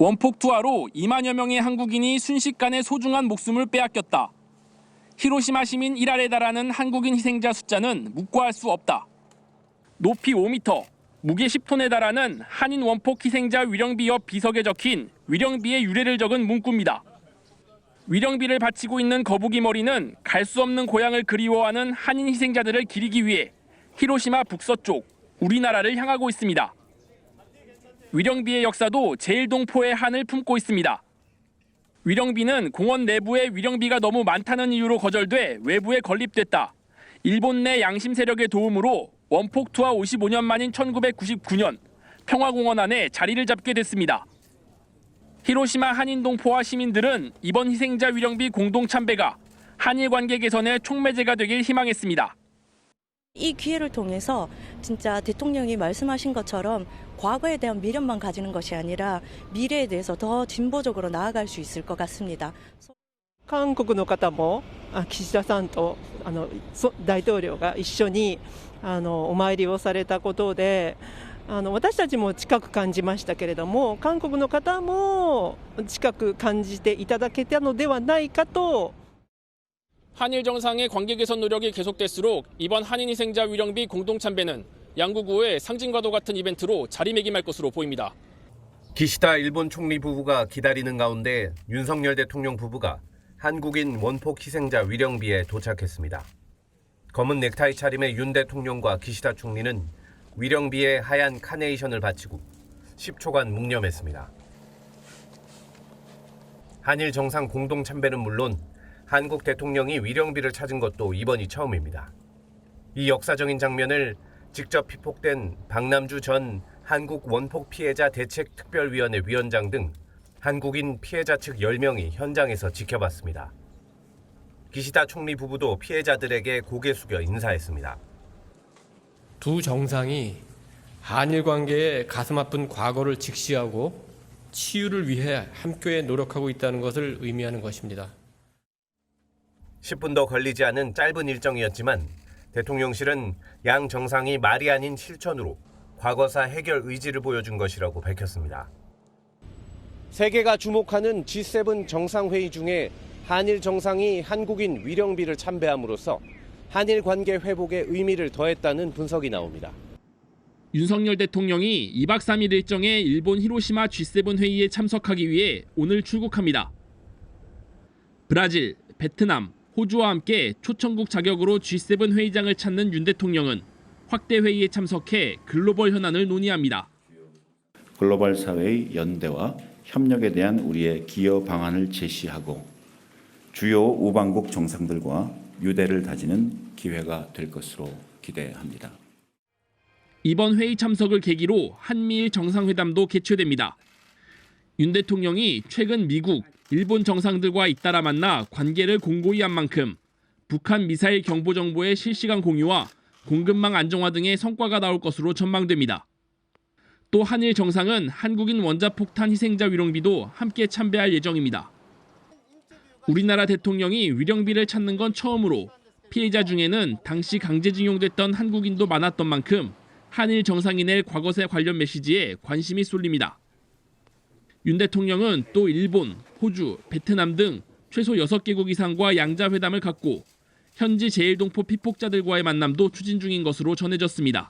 원폭 투하로 2만여 명의 한국인이 순식간에 소중한 목숨을 빼앗겼다. 히로시마 시민 1할에 달하는 한국인 희생자 숫자는 묵과할 수 없다. 높이 5m, 무게 10톤에 달하는 한인 원폭 희생자 위령비 옆 비석에 적힌 위령비의 유래를 적은 문구입니다. 위령비를 바치고 있는 거북이 머리는 갈 수 없는 고향을 그리워하는 한인 희생자들을 기리기 위해 히로시마 북서쪽 우리나라를 향하고 있습니다. 위령비의 역사도 제일동포의 한을 품고 있습니다. 위령비는 공원 내부에 위령비가 너무 많다는 이유로 거절돼 외부에 건립됐다. 일본 내 양심 세력의 도움으로 원폭 투하 55년 만인 1999년 평화공원 안에 자리를 잡게 됐습니다. 히로시마 한인 동포와 시민들은 이번 희생자 위령비 공동 참배가 한일 관계 개선의 촉매제가 되길 희망했습니다. 이 기회를 통해서 진짜 대통령이 말씀하신 것처럼 과거에 대한 미련만 가지는 것이 아니라 미래에 대해서 더 진보적으로 나아갈 수 있을 것 같습니다. 韓国の方も岸田さんと大統領が一緒にお参りをされたことで私たちも近く感じましたけれども、韓国の方も近く感じていただけたのではないかと。 한일 정상의 관계 개선 노력이 계속될수록 이번 한인 희생자 위령비 공동 참배는 양국우의 상징과도 같은 이벤트로 자리매김할 것으로 보입니다. 기시다 일본 총리 부부가 기다리는 가운데 윤석열 대통령 부부가 한국인 원폭 희생자 위령비에 도착했습니다. 검은 넥타이 차림의 윤 대통령과 기시다 총리는 위령비에 하얀 카네이션을 바치고 10초간 묵념했습니다. 한일 정상 공동 참배는 물론 한국 대통령이 위령비를 찾은 것도 이번이 처음입니다. 이 역사적인 장면을 직접 피폭된 박남주 전 한국 원폭 피해자 대책특별위원회 위원장 등 한국인 피해자 측 10명이 현장에서 지켜봤습니다. 기시다 총리 부부도 피해자들에게 고개 숙여 인사했습니다. 두 정상이 한일 관계의 가슴 아픈 과거를 직시하고 치유를 위해 함께 노력하고 있다는 것을 의미하는 것입니다. 10분도 걸리지 않은 짧은 일정이었지만 대통령실은 양 정상이 말이 아닌 실천으로 과거사 해결 의지를 보여준 것이라고 밝혔습니다. 세계가 주목하는 G7 정상회의 중에 한일 정상이 한국인 위령비를 참배함으로써 한일 관계 회복에 의미를 더했다는 분석이 나옵니다. 윤석열 대통령이 2박 3일 일정의 일본 히로시마 G7 회의에 참석하기 위해 오늘 출국합니다. 브라질, 베트남, 호주와 함께 초청국 자격으로 G7 회의장을 찾는 윤 대통령은 확대 회의에 참석해 글로벌 현안을 논의합니다. 글로벌 사회의 연대와 협력에 대한 우리의 기여 방안을 제시하고 주요 우방국 정상들과 유대를 다지는 기회가 될 것으로 기대합니다. 이번 회의 참석을 계기로 한미일 정상회담도 개최됩니다. 윤 대통령이 최근 미국, 일본 정상들과 잇따라 만나 관계를 공고히 한 만큼 북한 미사일 경보 정보의 실시간 공유와 공급망 안정화 등의 성과가 나올 것으로 전망됩니다. 또 한일 정상은 한국인 원자폭탄 희생자 위령비도 함께 참배할 예정입니다. 우리나라 대통령이 위령비를 찾는 건 처음으로 피해자 중에는 당시 강제징용됐던 한국인도 많았던 만큼 한일 정상이 낼 과거사 관련 메시지에 관심이 쏠립니다. 윤 대통령은 또 일본, 호주, 베트남 등 최소 6개국 이상과 양자회담을 갖고 현지 제일동포 피폭자들과의 만남도 추진 중인 것으로 전해졌습니다.